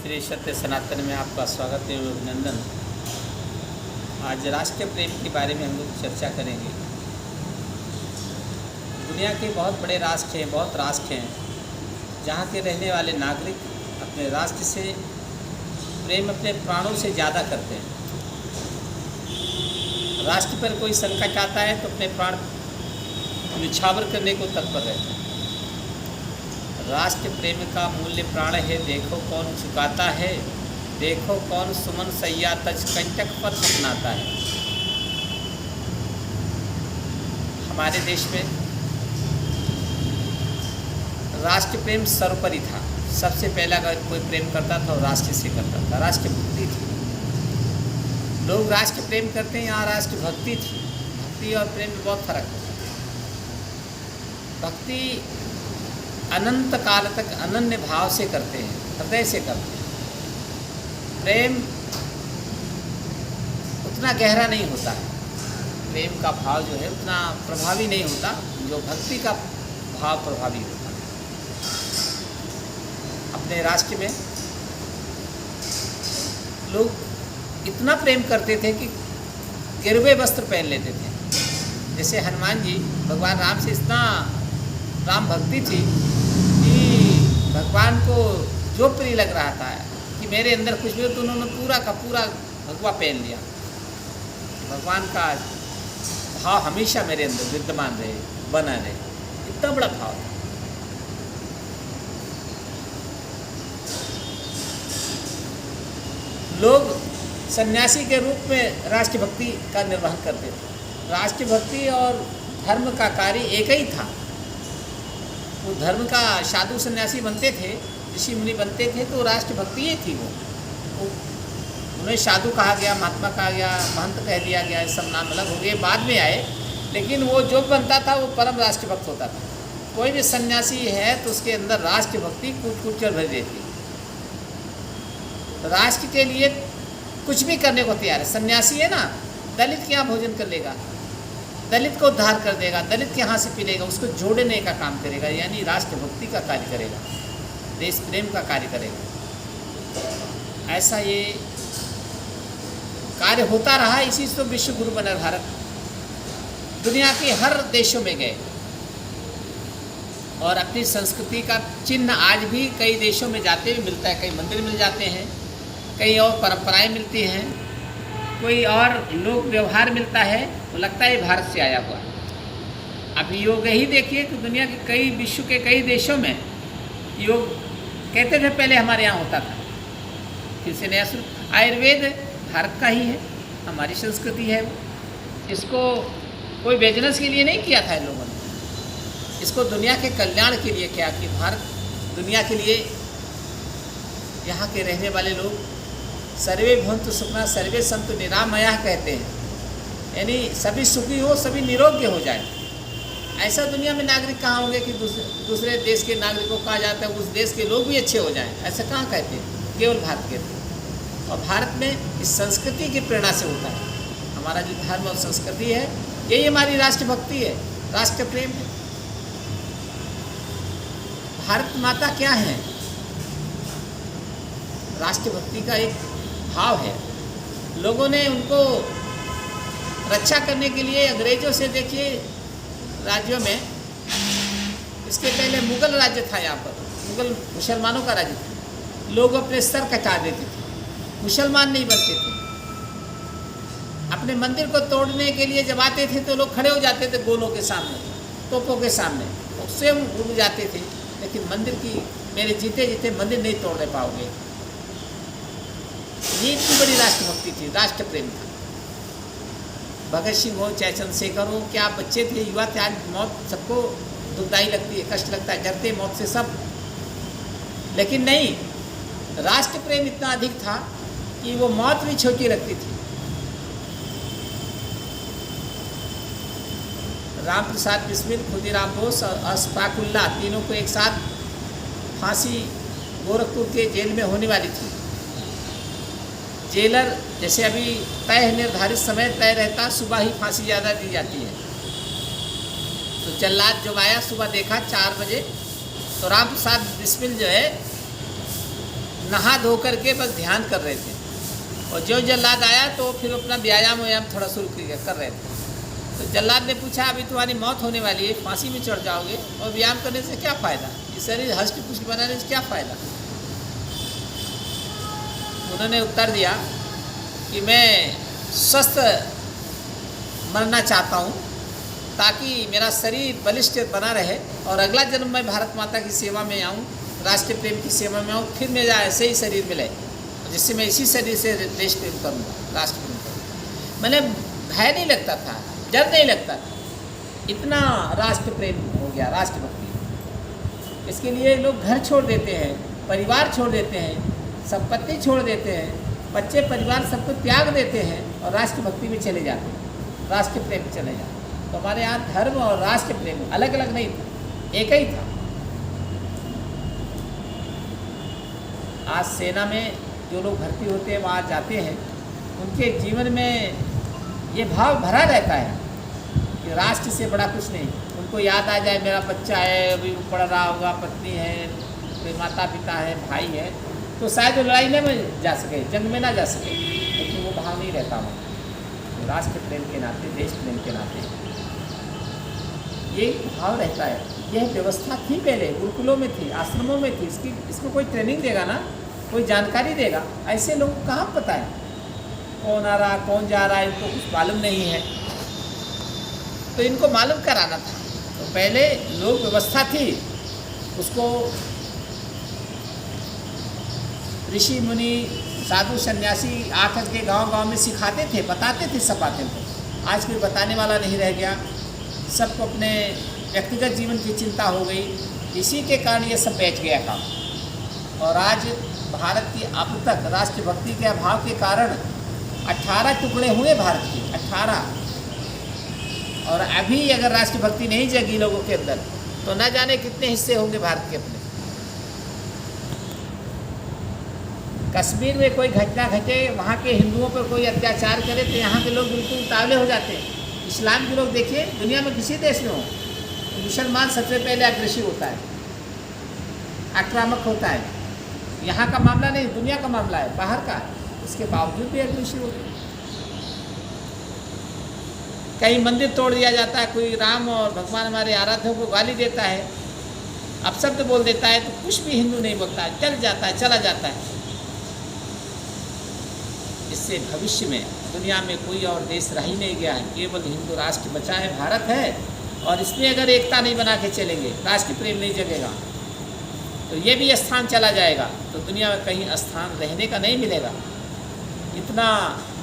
श्री सत्य सनातन में आपका स्वागत एवं अभिनंदन। आज राष्ट्र प्रेम के बारे में हम लोग चर्चा करेंगे। दुनिया के बहुत बड़े राष्ट्र हैं, बहुत राष्ट्र हैं जहाँ के रहने वाले नागरिक अपने राष्ट्र से प्रेम अपने प्राणों से ज़्यादा करते हैं। राष्ट्र पर कोई संकट आता है तो अपने प्राण निछावर करने को तत्पर रहते हैं। राष्ट्र प्रेम का मूल्य प्राण है, देखो कौन झुकाता है, देखो कौन सुमन सैया तज कंटक पथ अपनाता है। हमारे देश में राष्ट्र प्रेम सर्वोपरि था। सबसे पहला अगर कोई प्रेम करता था वो राष्ट्र से करता था, राष्ट्र भक्ति थी। लोग राष्ट्र प्रेम करते हैं, यहाँ राष्ट्र भक्ति थी। भक्ति और प्रेम में बहुत फर्क है। भक्ति अनंत काल तक अनन्य भाव से करते हैं, हृदय से करते हैं। प्रेम उतना गहरा नहीं होता है, प्रेम का भाव जो है उतना प्रभावी नहीं होता जो भक्ति का भाव प्रभावी होता है। अपने राष्ट्र में लोग इतना प्रेम करते थे कि गिरवे वस्त्र पहन लेते थे। जैसे हनुमान जी, भगवान राम से इतना राम भक्ति थी कि भगवान को जो प्रिय लग रहा था कि मेरे अंदर कुछ भी हो तो उन्होंने पूरा का पूरा भगवा पहन लिया। भगवान का भाव हमेशा मेरे अंदर विद्यमान रहे, बना रहे, इतना बड़ा भाव था। लोग सन्यासी के रूप में राष्ट्रभक्ति का निर्वहन करते थे। राष्ट्रभक्ति और धर्म का कार्य एक ही था। वो धर्म का साधु सन्यासी बनते थे, ऋषि मुनि बनते थे तो राष्ट्रभक्ति ही थी। वो उन्हें साधु कहा गया, महात्मा कहा गया, महंत कह दिया गया, सब नाम अलग हो गए, बाद में आए। लेकिन वो जो बनता था वो परम राष्ट्रभक्त होता था। कोई भी सन्यासी है तो उसके अंदर राष्ट्रभक्ति कूट कूट कर भर देती। राष्ट्र के लिए कुछ भी करने को तैयार है। सन्यासी है ना, दलित के यहाँ भोजन कर लेगा, दलित को उद्धार कर देगा, दलित के यहाँ से पी लेगा, उसको जोड़ने का काम करेगा, यानी राष्ट्रभक्ति का कार्य करेगा, देश प्रेम का कार्य करेगा। ऐसा ये कार्य होता रहा। इसी से तो विश्व गुरु बना भारत। दुनिया के हर देशों में गए और अपनी संस्कृति का चिन्ह आज भी कई देशों में जाते हुए मिलता है। कई मंदिर मिल जाते हैं, कई और परंपराएं मिलती हैं, कोई और लोक व्यवहार मिलता है तो लगता है भारत से आया हुआ। अब योग ही देखिए कि दुनिया के कई विश्व के कई देशों में योग कहते थे पहले हमारे यहाँ होता था, फिर से नया शुरू। आयुर्वेद भारत का ही है, हमारी संस्कृति है। इसको कोई बिजनेस के लिए नहीं किया था इन लोगों ने, इसको दुनिया के कल्याण के लिए किया कि भारत दुनिया के लिए यहाँ के रहने वाले लोग सर्वे भवन्तु सुखिनः सर्वे सन्तु निरामयाः कहते हैं, यानी सभी सुखी हो, सभी निरोग्य हो जाए। ऐसा दुनिया में नागरिक कहाँ होंगे कि दूसरे देश के नागरिकों को कहा जाता है उस देश के लोग भी अच्छे हो जाएं। ऐसा कहाँ कहते हैं, केवल भारत के। और भारत में इस संस्कृति की प्रेरणा से होता है। हमारा जो धर्म और संस्कृति है यही हमारी राष्ट्रभक्ति है, राष्ट्र प्रेम है। भारत माता क्या है? राष्ट्रभक्ति का एक भाव है। लोगों ने उनको रक्षा करने के लिए अंग्रेजों से, देखिए राज्यों में, इसके पहले मुगल राज्य था, यहाँ पर मुगल मुसलमानों का राज्य था। लोग अपने सर कटा देते थे, मुसलमान नहीं बनते थे। अपने मंदिर को तोड़ने के लिए जब आते थे तो लोग खड़े हो जाते थे गोलों के सामने, तोपों के सामने, स्वयं रुक जाते थे। लेकिन मंदिर की, मेरे जीते जीते मंदिर नहीं तोड़ने पाओगे। ये इतनी बड़ी राष्ट्रभक्ति थी, राष्ट्र प्रेम था। भगत सिंह हो चाहे चंद्रशेखर हो, क्या बच्चे थे, युवा थे, आज मौत सबको दुखदाई लगती है, कष्ट लगता है, डरते मौत से सब। लेकिन नहीं, राष्ट्र प्रेम इतना अधिक था कि वो मौत भी छोटी लगती थी। राम प्रसाद बिस्मिल, खुदीराम बोस और अशफाक उल्लाह तीनों को एक साथ फांसी गोरखपुर के जेल में होने वाली थी। जेलर जैसे अभी तय निर्धारित समय तय रहता, सुबह ही फांसी ज़्यादा दी जाती है। तो जल्लाद जब आया सुबह देखा 4 बजे, तो राम प्रसाद बिस्मिल जो है नहा धो करके बस ध्यान कर रहे थे, और जो जल्लाद आया तो फिर अपना व्यायाम थोड़ा शुरू कर रहे थे। तो जल्लाद ने पूछा, अभी तुम्हारी मौत होने वाली है, फांसी में चढ़ जाओगे, और व्यायाम करने से क्या फ़ायदा, इस शरीर हष्ट पुष्ट बनाने से क्या फ़ायदा। उन्होंने उत्तर दिया कि मैं स्वस्थ मरना चाहता हूँ, ताकि मेरा शरीर बलिष्ठ बना रहे, और अगला जन्म मैं भारत माता की सेवा में आऊँ, राष्ट्र प्रेम की सेवा में आऊँ, फिर मेरा ऐसे ही शरीर मिले जिससे मैं इसी शरीर से देश प्रेम करूँगा, राष्ट्र प्रेम करूँगा। मैंने भय नहीं लगता था, डर नहीं लगता था, इतना राष्ट्र प्रेम हो गया, राष्ट्रभक्ति। इसके लिए लोग घर छोड़ देते हैं, परिवार छोड़ देते हैं, संपत्ति छोड़ देते हैं, बच्चे परिवार सबको त्याग देते हैं और राष्ट्रभक्ति में चले जाते हैं, राष्ट्र प्रेम में चले जाते हैं। तो हमारे यहाँ धर्म और राष्ट्र प्रेम अलग अलग नहीं था, एक ही था। आज सेना में जो लोग भर्ती होते हैं, वहाँ जाते हैं, उनके जीवन में ये भाव भरा रहता है कि राष्ट्र से बड़ा कुछ नहीं। उनको याद आ जाए मेरा बच्चा है, अभी वो पढ़ रहा होगा, पत्नी है, कोई माता पिता है, भाई है, तो शायद वो लड़ाई में जा सके, जंग में ना जा सके, लेकिन वो भाव नहीं रहता वहाँ। तो राष्ट्र प्रेम के नाते, देश प्रेम के नाते ये भाव रहता है। यह व्यवस्था थी पहले, गुरुकुलों में थी, आश्रमों में थी। इसको कोई ट्रेनिंग देगा ना, कोई जानकारी देगा, ऐसे लोगों को कहाँ पता है कौन आ रहा, कौन जा रहा है, इनको कुछ मालूम नहीं है, तो इनको मालूम कराना था। तो पहले लोग व्यवस्था थी, उसको ऋषि मुनि साधु सन्यासी आकर के गांव-गांव में सिखाते थे, बताते थे, सब बातें को। आज कोई बताने वाला नहीं रह गया, सबको अपने व्यक्तिगत जीवन की चिंता हो गई, इसी के कारण ये सब बैठ गया काम। और आज भारत की अब तक राष्ट्रभक्ति के अभाव के कारण 18 टुकड़े हुए भारत के, 18। और अभी अगर राष्ट्रभक्ति नहीं जगी लोगों के अंदर, तो न जाने कितने हिस्से होंगे भारत के अपने। कश्मीर में कोई घटना घटे, वहाँ के हिंदुओं पर कोई अत्याचार करे, तो यहाँ के लोग बिल्कुल उतावले हो जाते हैं। इस्लाम के लोग देखिए, दुनिया में किसी देश में हो, मुसलमान सबसे पहले अग्रेसिव होता है, आक्रामक होता है। यहाँ का मामला नहीं, दुनिया का मामला है, बाहर का है, इसके बावजूद भी अग्रेसिव होते हैं। कहीं मंदिर तोड़ दिया जाता है, कोई राम और भगवान हमारे आराध्यों को गाली देता है, अपशब्द बोल देता है, तो कुछ भी हिंदू नहीं बोलता है, चल जाता है, चला जाता है। इससे भविष्य में दुनिया में कोई और देश रह ही नहीं गया है, केवल हिंदू राष्ट्र बचा है, भारत है। और इसमें अगर एकता नहीं बना के चलेंगे, राष्ट्र प्रेम नहीं जगेगा, तो ये भी स्थान चला जाएगा, तो दुनिया में कहीं स्थान रहने का नहीं मिलेगा। इतना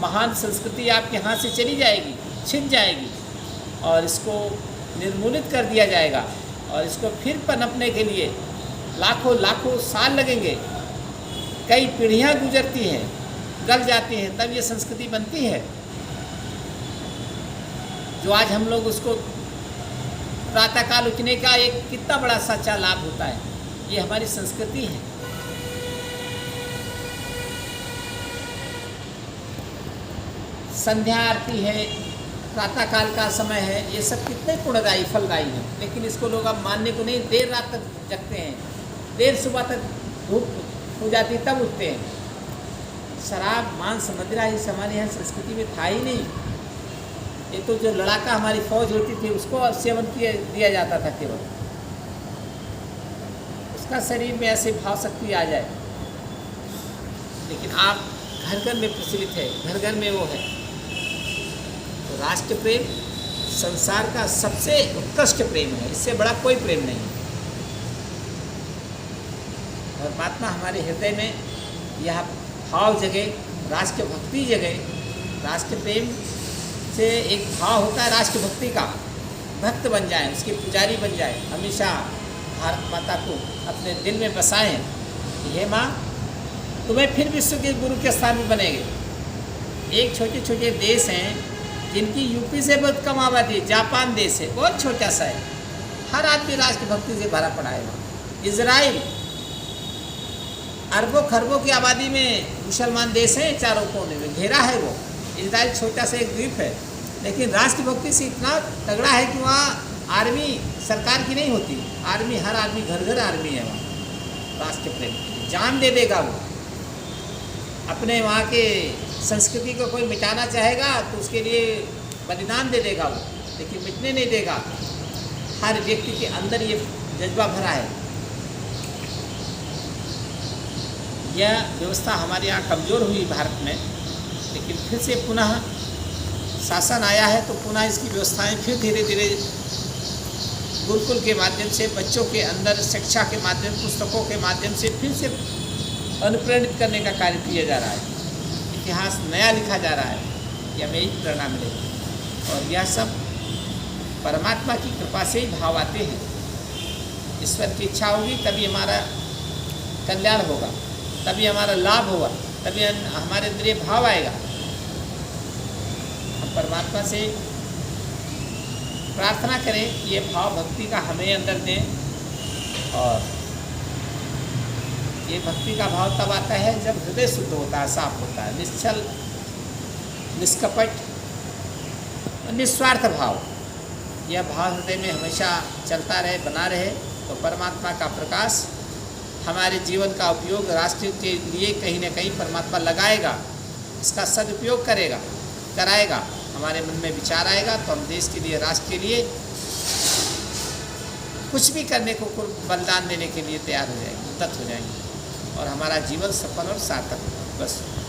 महान संस्कृति आपके हाथ से चली जाएगी, छिन जाएगी, और इसको निर्मूलित कर दिया जाएगा। और इसको फिर पनपने के लिए लाखों लाखों साल लगेंगे, कई पीढ़ियाँ गुजरती हैं, गल जाती हैं, तब ये संस्कृति बनती है जो आज हम लोग उसको प्रातःकाल उठने का एक कितना बड़ा सच्चा लाभ होता है। ये हमारी संस्कृति है। संध्या आरती है, प्रातःकाल का समय है, ये सब कितने पुण्यदायी फलदायी है, लेकिन इसको लोग अब मानने को नहीं, देर रात तक जगते हैं, देर सुबह तक धूप हो जाती तब उठते हैं। शराब मांस मदिरा इस हमारे यहाँ संस्कृति में था ही नहीं। ये तो जो लड़ाका हमारी फौज होती थी उसको सेवन दिया जाता था केवल, उसका शरीर में ऐसे भाव शक्ति आ जाए। लेकिन आप घर घर में प्रचलित है, घर घर में वो है। तो राष्ट्र प्रेम संसार का सबसे उत्कृष्ट प्रेम है, इससे बड़ा कोई प्रेम नहीं। और परमात्मा हमारे हृदय में यह भाव जगे, राष्ट्र भक्ति जगे। राष्ट्र प्रेम से एक भाव होता है राष्ट्र भक्ति का, भक्त बन जाएं, उसके पुजारी बन जाएं, हमेशा भारत माता को अपने दिल में बसाएं। हे माँ, तुम्हें फिर विश्व के गुरु के स्थान में बनेंगे। एक छोटे छोटे देश हैं जिनकी यूपी से बहुत कम आबादी, जापान देश है, बहुत छोटा सा है, हर आदमी राष्ट्र भक्ति से भरा पड़ा है वहाँ। इजराइल अरबों खरबों की आबादी में मुसलमान देश हैं, चारों कोने में घेरा है वो। इजराइल छोटा सा एक द्वीप है, लेकिन राष्ट्रभक्ति से इतना तगड़ा है कि वहाँ आर्मी सरकार की नहीं होती, आर्मी हर आदमी घर घर आर्मी है वहाँ। राष्ट्र प्रेम जान दे देगा वो, अपने वहाँ के संस्कृति को कोई मिटाना चाहेगा तो उसके लिए बलिदान दे देगा वो, लेकिन मिटने नहीं देगा। हर व्यक्ति के अंदर ये जज्बा भरा है। यह व्यवस्था हमारे यहाँ कमज़ोर हुई भारत में, लेकिन फिर से पुनः शासन आया है तो पुनः इसकी व्यवस्थाएं फिर धीरे धीरे गुरुकुल के माध्यम से बच्चों के अंदर शिक्षा के माध्यम, पुस्तकों के माध्यम से फिर से अनुप्रेरित करने का कार्य किया जा रहा है। इतिहास नया लिखा जा रहा है, यह हमें यही प्रेरणा मिलेगी। और यह सब परमात्मा की कृपा से ही भाव आते हैं। ईश्वर की इच्छा होगी तभी हमारा कल्याण होगा, तभी हमारा लाभ होगा, तभी हमारे अंदर ये भाव आएगा। हम परमात्मा से प्रार्थना करें कि ये भाव भक्ति का हमें अंदर दें। और ये भक्ति का भाव तब आता है जब हृदय शुद्ध होता है, साफ होता है, निश्चल, निष्कपट, निस्वार्थ भाव। यह भाव हृदय में हमेशा चलता रहे, बना रहे, तो परमात्मा का प्रकाश हमारे जीवन का उपयोग राष्ट्र के लिए कहीं न कहीं परमात्मा लगाएगा, इसका सदुपयोग करेगा, कराएगा। हमारे मन में विचार आएगा तो हम देश के लिए, राष्ट्र के लिए कुछ भी करने को, बलिदान देने के लिए तैयार हो जाएंगे, उद्यत हो जाएंगे और हमारा जीवन सफल और सार्थक होगा। बस।